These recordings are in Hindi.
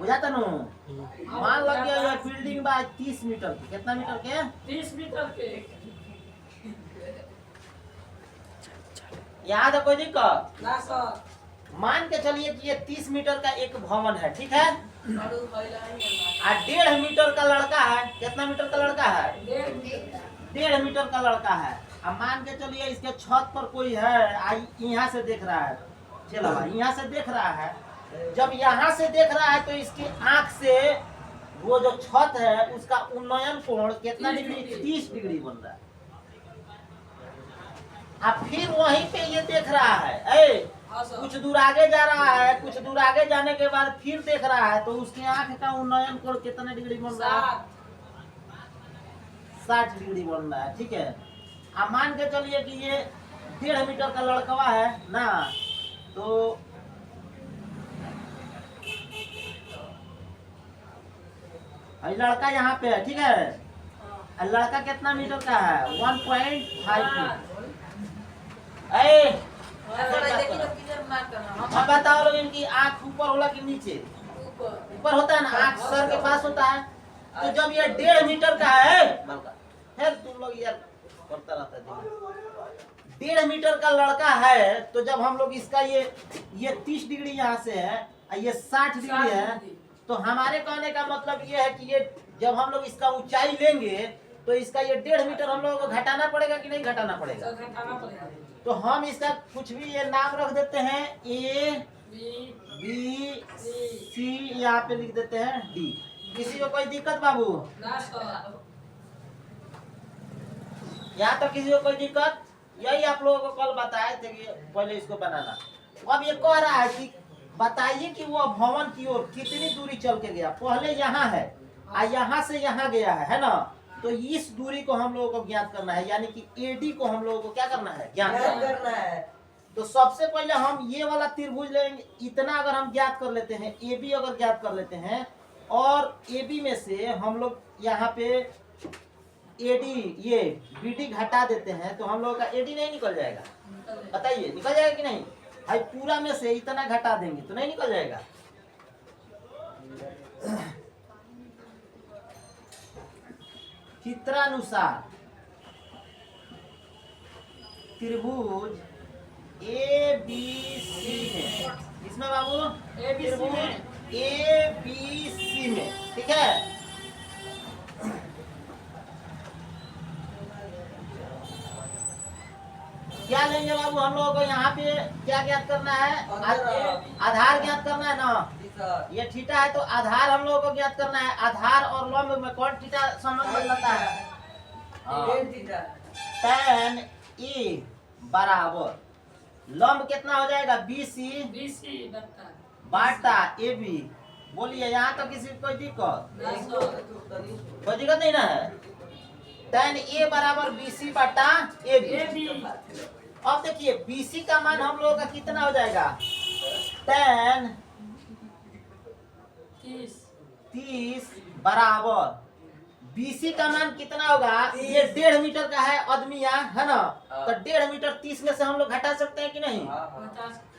बुझाता नु। मान लग गया ये बिल्डिंग बा 30 मीटर की, कितना मीटर के? 30 मीटर के। याद है कोई दिक्कत? ना सर। मान के चलिए कि ये 30 मीटर का एक भवन है, ठीक है? और 1.5 मीटर का लड़का है। कितना मीटर का लड़का है? 1.5 मीटर का लड़का है। अब मान के चलिए इसके छत पर कोई है, यहाँ से देख रहा है, चलो यहाँ से देख रहा है। जब यहाँ से देख रहा है तो इसकी आंख से वो जो छत है उसका उन्नयन कोण कितना डिग्री? 30 डिग्री बन रहा है। अब फिर वहीं पे ये देख रहा है, कुछ दूर आगे जा रहा है, कुछ दूर आगे जाने के बाद फिर देख रहा है तो उसकी आंख का उन्नयन कोण कितने डिग्री बन रहा है? 60 डिग्री बन रहा है, ठीक है? अब मान के चलिए कि ये 1.5 मीटर का लड़कवा है ना, तो लड़का यहाँ पे है, ठीक है? लड़का कितना मीटर का है? 1.5 फीट। अब बताओ लोग, इनकी आँख ऊपर होला कि नीचे? ऊपर होता है ना, आँख सर के पास होता है। तो जब ये 1.5 मीटर का है, फिर तुम लोग यार करता रहता है। 1.5 मीटर का लड़का है तो जब हम लोग इसका ये 30 डिग्री यहाँ से है, ये 60 डिग्री है, तो हमारे कहने का मतलब ये है कि ये जब हम लोग इसका ऊंचाई लेंगे तो इसका ये 1.5 मीटर हम लोगों को घटाना पड़ेगा कि नहीं घटाना पड़ेगा? तो हम इसका कुछ भी ये नाम रख देते हैं, A B C, यहाँ पे लिख देते हैं D। किसी को कोई दिक्कत बाबू? यहाँ तो किसी को कोई दिक्कत? यही आप लोगों को कल बताए थे कि पहले इसको बनाना। अब ये कह रहा है कि बताइए कि वो भवन की ओर कितनी दूरी चल के गया। पहले यहाँ है और यहाँ से यहाँ गया है ना? तो इस दूरी को हम लोगों को ज्ञात करना है, यानी कि AD को हम लोगों को क्या करना है? ज्ञात करना है। तो सबसे पहले हम ये वाला त्रिभुज लेंगे। इतना अगर हम ज्ञात कर लेते हैं, AB अगर ज्ञात कर लेते हैं, और AB में से हम लोग यहाँ पे AD ये BD घटा देते हैं तो हम लोगों का AD नहीं निकल जाएगा? बताइए निकल जाएगा कि नहीं? भाई पूरा में से इतना घटा देंगे तो नहीं निकल जाएगा? चित्रानुसार त्रिभुज ABC में, इसमें बाबू त्रिभुज ABC में, ठीक है? क्या लेंगे बाबू हम लोगों को? यहाँ पे क्या ज्ञात करना है? आधार ज्ञात करना है ना? ये थीटा है तो आधार हम लोगों को ज्ञात करना है। आधार और लंब में कौन थीटा संबंध बनाता है? tan E बराबर लंब कितना हो जाएगा? BC बाटा AB। बोलिए यहाँ तो किसी कोई दिक्कत? कोई दिक्कत नहीं ना है? tan A बराबर BC बाटा AB। अब देखिए BC का मान हम लोगों का कितना हो जाएगा? tan 30 बराबर BC का मान कितना होगा? ये 1.5 मीटर का है आदमिया, है ना? तो 1.5 मीटर 30 में से हम लोग घटा सकते हैं कि नहीं?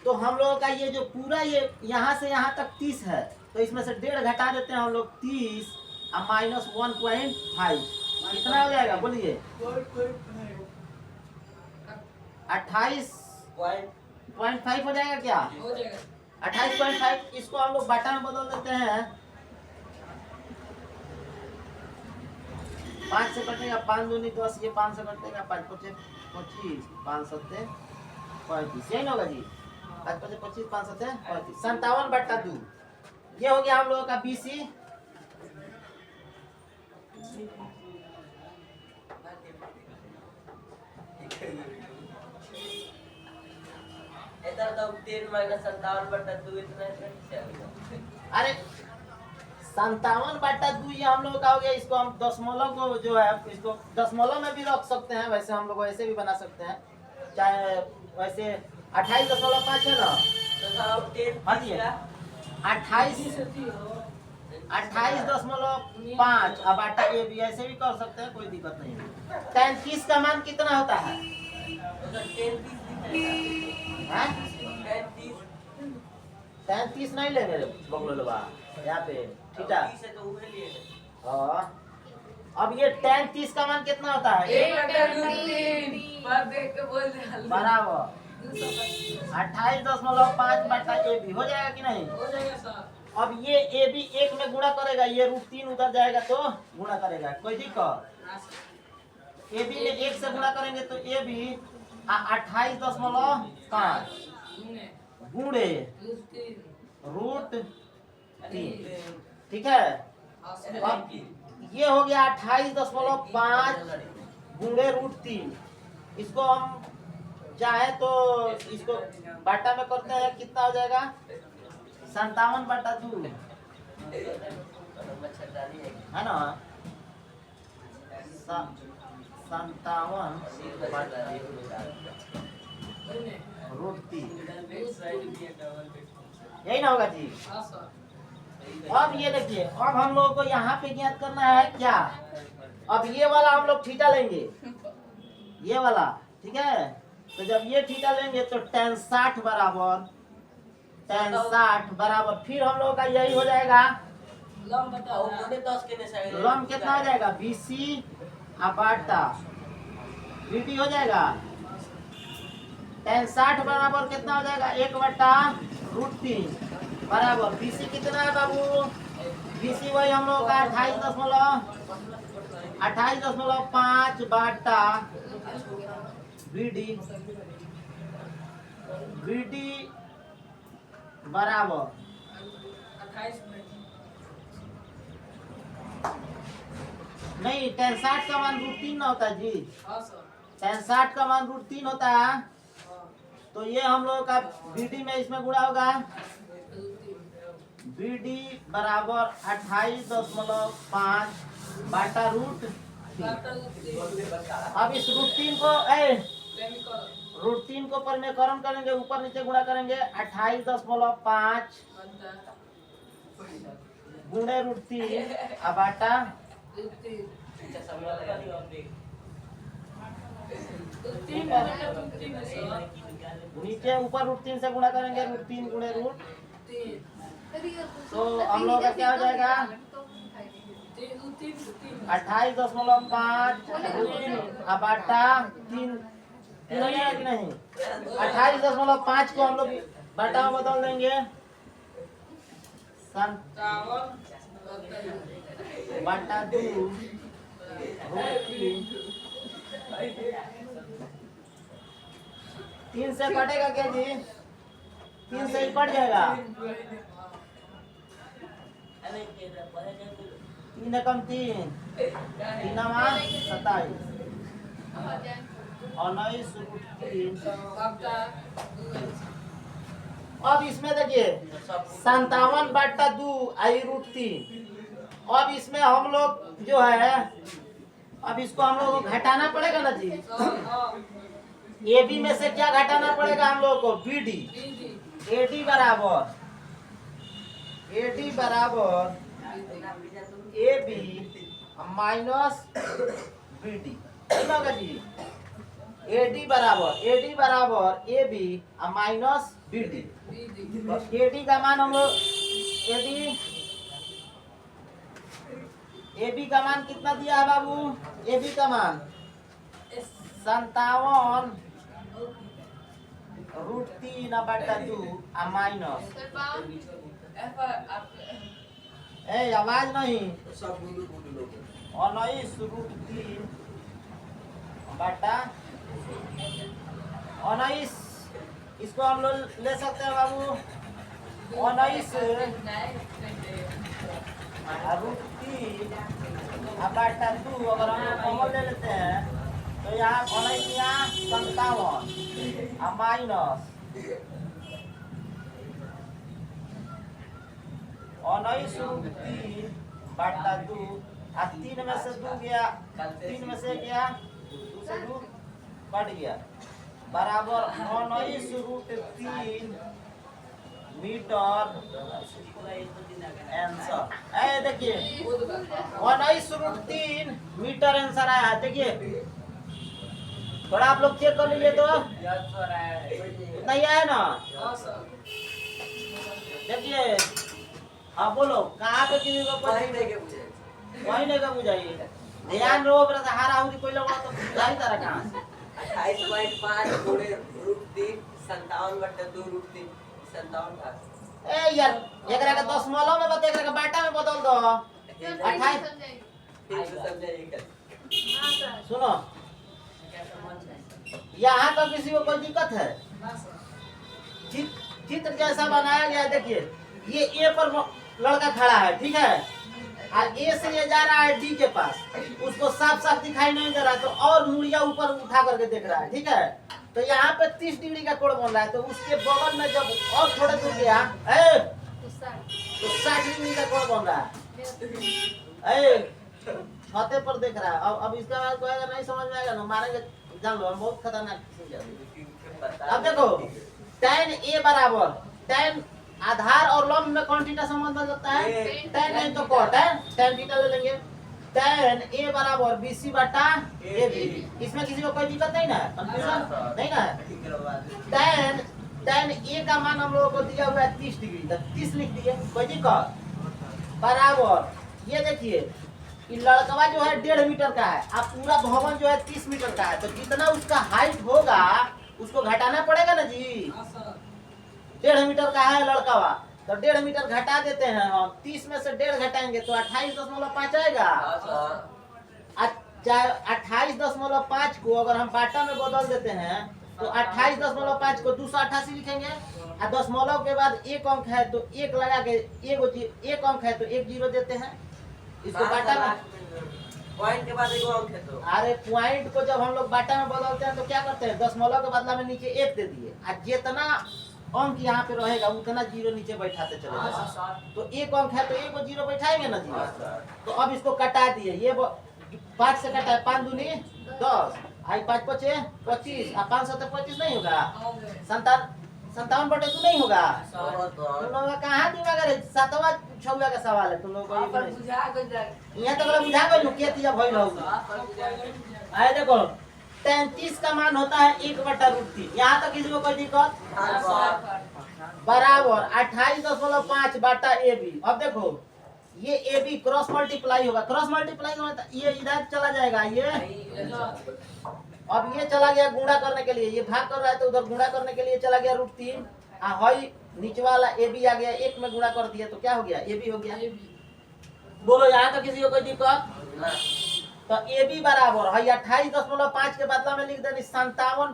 तो हम लोगों का ये जो पूरा ये यहाँ से यहाँ तक 30 है, तो इसमें से 1.5 घटा देते हैं हम लोग, 30 और माइनस 1.5 कितना हो जाएगा? बोलिए 28.5 हो जाएगा क्या? 28.5। इसको हम लोग बाटा में बदल देते हैं। 5 से कटेगा 5 दूनी 10, ये 5 से कटेगा 5 पचे 25, 5 सत्ते 35, यही होगा जी? 5 पचे 25, 5 सत्ते 35, 57/2। ये हो गया हम लोगों का BC। अरे 57/2 ये हम लोग का हो गया। इसको हम दशमलव को जो है इसको दशमलव में भी रख सकते हैं, वैसे हम लोग ऐसे भी बना सकते हैं, चाहे वैसे 28.5 है ना? 28.5 अब आटा ये भी ऐसे भी कर सकते हैं, कोई दिक्कत नहीं है। 33 का मान कितना होता है? 33 33 नहीं लेंगे बबलुलवा यहाँ पे थीटा। हाँ अब ये tan 30 का मान कितना होता है? बराबर 28.5 बटा ए बी हो जाएगा कि नहीं? हो जाएगा सर। अब ये ए बी एक में गुणा करेगा, ये √3 उधर जाएगा तो गुणा करेगा, कोई दिक्कत? ए बी में 1 से गुणा करेंगे तो ए बी 28.5 गुणे √3, ठीक है। अब ये हो गया 28.5 गुणे √3। इसको हम चाहे तो इसको बाटा में करते हैं, कितना हो जाएगा? 57/2 है ना? 57/√3 यही ना होगा जी? अब ये देखिए, अब हम लोगों को यहाँ पे ज्ञात करना है क्या? अब ये वाला हम लोग थीटा लेंगे, ये वाला, ठीक है। तो जब ये थीटा लेंगे तो tan 60 बराबर फिर हम लोग का यही हो जाएगा, लंब कितना हो जाएगा? BC बाटा BD हो जाएगा। tan 60 बराबर कितना हो जाएगा? 1/√3 बराबर BC कितना है बाबू? BC वही हम लोग का 28.5 बाटा BD बराबर 28 नहीं, tan 60 का मान √3 ना होता है जी। सर। tan 60 का मान √3 होता है, तो ये हम लोग का BD में इसमें गुणा होगा। BD बराबर 28.5 बाटा √3। अब इस √3 को √3 को परिमेयकरण करेंगे, ऊपर नीचे गुणा करेंगे। 28.5 गुणे √3 बाटा नीचे ऊपर √3 से गुणा करेंगे, √3 गुणे √3। तो हम लोग का क्या हो जाएगा? 28.5 बाटा 3 हो जाएगा कि नहीं? 28.5 को हम लोग बाटा में बदल देंगे, 57/2 3 से कटेगा क्या जी? 3 से ही कट जाएगा। 3 कम 3 27 और 19√3। अब इसमें देखिए 57/2 आई √3। अब इसमें हम लोग जो है, अब इसको हम लोग को घटाना पड़ेगा ना जी। ए बी में से क्या घटाना पड़ेगा हम लोग को? BD। AD बराबर AB माइनस BD होगा जी। AD बराबर AB माइनस BD। AD का मान हम लोग AB का मान कितना दिया है बाबू? AB का मान 57/√3 माइनस आवाज नहीं 19√3 बटा 19। इसको हम लोग ले सकते हैं बाबू 19√3/2। अगर हम लोग कॉमन ले लेते हैं तो यहाँ 19 यहाँ 57 माइनस 19√3/2। 3 में से 2 गया, 3 में से गया, 2 से 2 कट गया, बराबर 19√3 मीटर आंसर। देखिए 19√3 मीटर आंसर आया है। देखिए थोड़ा आप लोग चेक कर लीजिए तो, नहीं आया ना? देखिए हाँ बोलो कहाँ पे किसी को वही कोई नहीं के बुझे वही नहीं का बुझाइए ध्यान रो पर हारा हुई कोई लोग तो बुझाई तारा कहाँ से 28.5 गुणे √3 57/2 √3 57 था ए यार एकरा के दशमलव में बता एकरा के बाटा में बदल दो 28 फिर से समझाइए कर सुनो यहाँ तो किसी को कोई दिक्कत है चित्र जैसा बनाया गया है देखिए ये ए पर लड़का खड़ा है ठीक है और ए से ये जा रहा है डी के पास उसको साफ साफ दिखाई नहीं दे रहा तो और मुड़िया ऊपर उठा करके देख रहा है ठीक है तो यहाँ पे 30 डिग्री का कोण बन रहा है तो उसके बगल में जब और थोड़े दूर गया तो 60 डिग्री का कोण बन रहा है छते पर देख रहा है अब इसका बाद कोई अगर नहीं समझ में आएगा ना मारेंगे जान लो हम बहुत खतरनाक किस्म के अब देखो tan a बराबर tan आधार और लंब में कौन थीटा संबंध बन सकता है tan नहीं तो cot है tan थीटा ले लेंगे tan a बराबर bc बटा ab इसमें किसी को कोई दिक्कत नहीं ना कंफ्यूजन नहीं ना tan a का मान हम लोगों को दिया हुआ है 30 डिग्री तो 30 लिख दिए कोई दिक्कत बराबर ये देखिए कि लड़कवा जो है 1.5 मीटर का है अब पूरा भवन जो है 30 मीटर का है तो जितना उसका हाइट होगा उसको घटाना पड़ेगा ना जी 1.5 मीटर का है लड़कवा तो 1.5 मीटर घटा देते हैं हम 30 में से 1.5 घटाएंगे तो 28.5 आएगा 28.5 को अगर हम बाटा में बदल देते हैं तो 28.5 को 288 लिखेंगे और दशमलव के बाद एक अंक है तो एक लगा के एक अंक है तो एक जीरो देते हैं इसको बाटा में पॉइंट के बाद एक अंक है तो अरे पॉइंट को जब हम लोग बाटा में बदलते हैं तो क्या करते हैं दशमलव के बदला में नीचे एक दे दिए और जितना अंक यहाँ पे रहेगा उतना जीरो नीचे बैठाते चले जाएंगे तो एक अंक है तो एक को जीरो बैठाएंगे ना जीरो तो अब इसको कटा दिए ये 5 से कटा है 5 दूनी 10 आई 5 पचे 25 और 5 7 25 नहीं होगा 57/2 नहीं होगा तुम लोगों का कहाँ दिमाग है 7वां 6वां का सवाल है तुम लोगों को यहाँ तक बुझा गई के दिया भइल होगा आए देखो 33 का मान होता है 1/√3 यहाँ तक किसी को कोई दिक्कत बराबर 28.5 बटा AB अब देखो ये AB क्रॉस मल्टीप्लाई होगा क्रॉस मल्टीप्लाई का मतलब ये इधर चला जाएगा ये अब ये चला गया गुणा करने के लिए ये भाग कर रहा है तो उधर गुणा करने के लिए चला गया √3 हई नीचे वाला AB आ गया 1 में गुणा कर दिया तो क्या हो गया AB हो गया बोलो यहाँ तो किसी को कोई दिक्कत तो AB बराबर है 28.5 के बदला में लिख देनी 57/2 और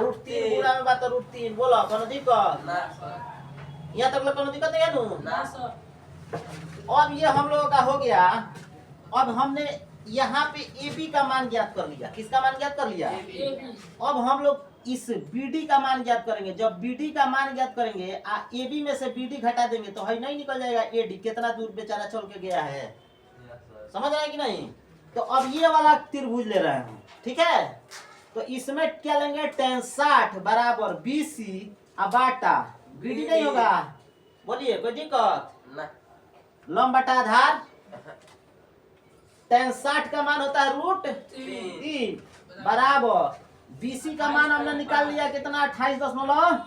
√3 गुणा में बात √3 बोलो कोनो दिक्कत यहाँ तक लोग कोनो दिक्कत नहीं है ना अब ये हम लोगों का हो गया अब हमने यहाँ पे AB का मान ज्ञात कर लिया किसका मान ज्ञात कर लिया अब हम लोग इस BD का मान ज्ञात करेंगे जब BD का मान ज्ञात करेंगे AB में से BD घटा देंगे तो है नहीं निकल जाएगा AD कितना दूर बेचारा चल के गया है समझ रहे हैं कि नहीं तो अब ये वाला त्रिभुज ले रहे हैं ठीक है तो इसमें क्या लेंगे tan 60 बराबर BC बाटा BD नहीं होगा बोलिए कोई दिक्कत लंब बटा आधार tan 60 का मान होता है √3 बराबर BC का मान हमने निकाल लिया कितना 28.5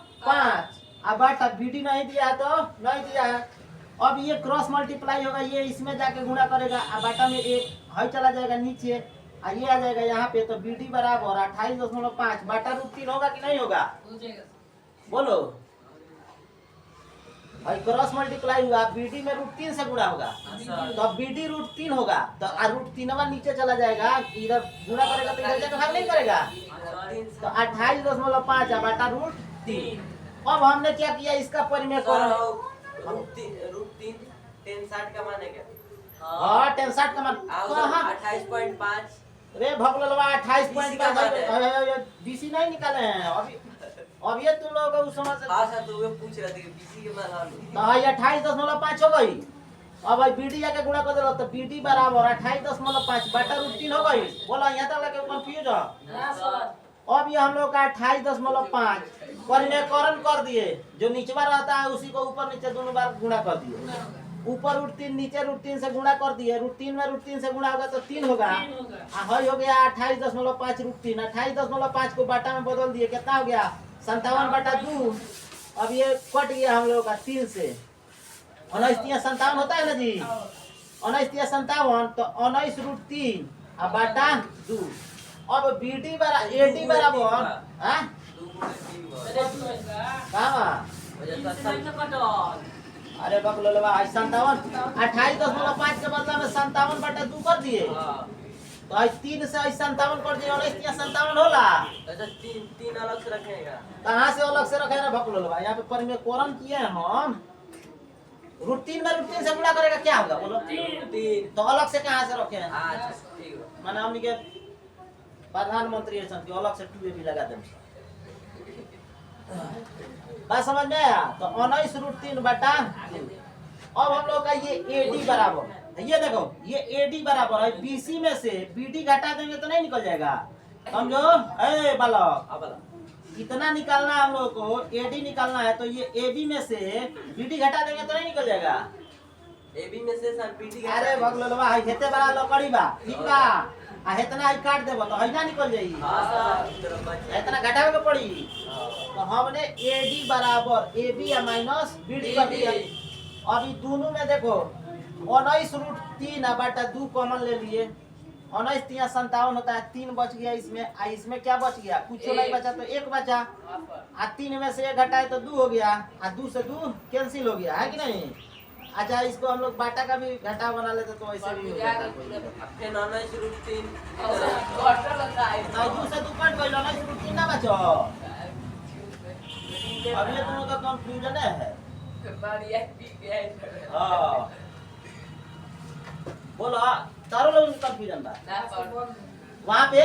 अब बाटा BD नहीं दिया तो नहीं दिया है अब ये क्रॉस मल्टीप्लाई होगा ये इसमें जाके गुणा करेगा अब बाटा में एक है चला जाएगा नीचे और ये आ जाएगा यहाँ पे तो BD बराबर 28.5 बाटा √3 होगा कि नहीं होगा बोलो भाई क्रॉस मल्टीप्लाई हुआ BD में √3 से गुणा होगा तो BD √3 होगा तो √3 नीचे चला जाएगा इधर गुणा करेगा तो इधर जाकर भाग नहीं करेगा तो 28.5 बाटा √3 अब हमने क्या किया इसका परिमेय करो √3 tan 60 का मान है क्या हां tan 60 का मान कहां 28.5 रे भगलवा 28.5 BC नहीं निकाले हैं अब ये तुम लोगों को उस समय से हां सर तो वे पूछ रहे थे कि BC के मान लो तो ये 28.5 हो गई अब भाई BD जाके गुणा कर दो तो BD बराबर 28.5 बटा √3 हो गई बोला यहाँ तक लगे कंफ्यूज हो अब ये हम लोग का 28.5 परिमेयकरण कर दिए जो नीचवा रहता है उसी को ऊपर नीचे दोनों बार गुणा कर दिए ऊपर √3 नीचे √3 से गुणा कर दिए √3 में √3 से गुणा होगा तो 3 होगा हई हो गया 28.5 √3 28.5 को बाटा में बदल दिए कितना हो गया 57/2 अब ये कट गया हम लोग का 3 से 19×57 होता है ना जी। 19×57 तो 19√3 अब बटा 2। अब BD बराबर AD बराबर हाँ कहाँ अरे बकलो लवा 57 28.5 के बदला में 57/2 कर दिए तो 3 से 57 कर दिए 19×57 होला। अच्छा तीन अलग से रखेगा। कहाँ से अलग से रखे ना भकलो लवा यहाँ पे परिमेयकरण किए हैं हम √3 में √3 से गुणा करेगा क्या होगा बोलो तीन तो अलग से कहाँ से रखे हैं अच्छा ठीक है। माने हमनी के प्रधानमंत्री ऐसा कि अलग से 2AB लगा दें बात समझ में आया। तो 19√3/2 अब हम लोग का ये AD बराबर ये देखो ये AD बराबर है BC में से BD घटा देंगे तो नहीं निकल जाएगा समझो ए बालक अब वाला इतना निकालना हम लोग को AD निकालना है तो ये AB में से BD घटा देंगे तो नहीं निकल जाएगा। AB में से सर BD का अरे भगलोलवा है हेते बड़ा लकड़ी बा ठीक बा आ हेतना ही काट देबो तो है ना निकल जाई हां सर तरफ बच इतना घटावे के पड़ी हां तो हमने AD बराबर AB या माइनस BD कर दिया। अभी दोनों में देखो 19√3/2 कॉमन ले लिए 19×57 होता है 3 बच गया इसमें क्या बच गया कुछ नहीं बचा तो 1 बचा आ 3 में से 1 घटाए तो 2 हो गया आ 2 से 2 कैंसिल हो गया है कि नहीं। अच्छा इसको हम लोग बाटा का भी घटा बना लेते तो वैसे भी हो जाता फिर 19√3 नहीं 2 से 2 कट गइल 19√3 ना बचो। अब ये दोनों का कंफ्यूजन है हाँ बोलो तारो लोग कंफ्यूजन बा वहाँ पे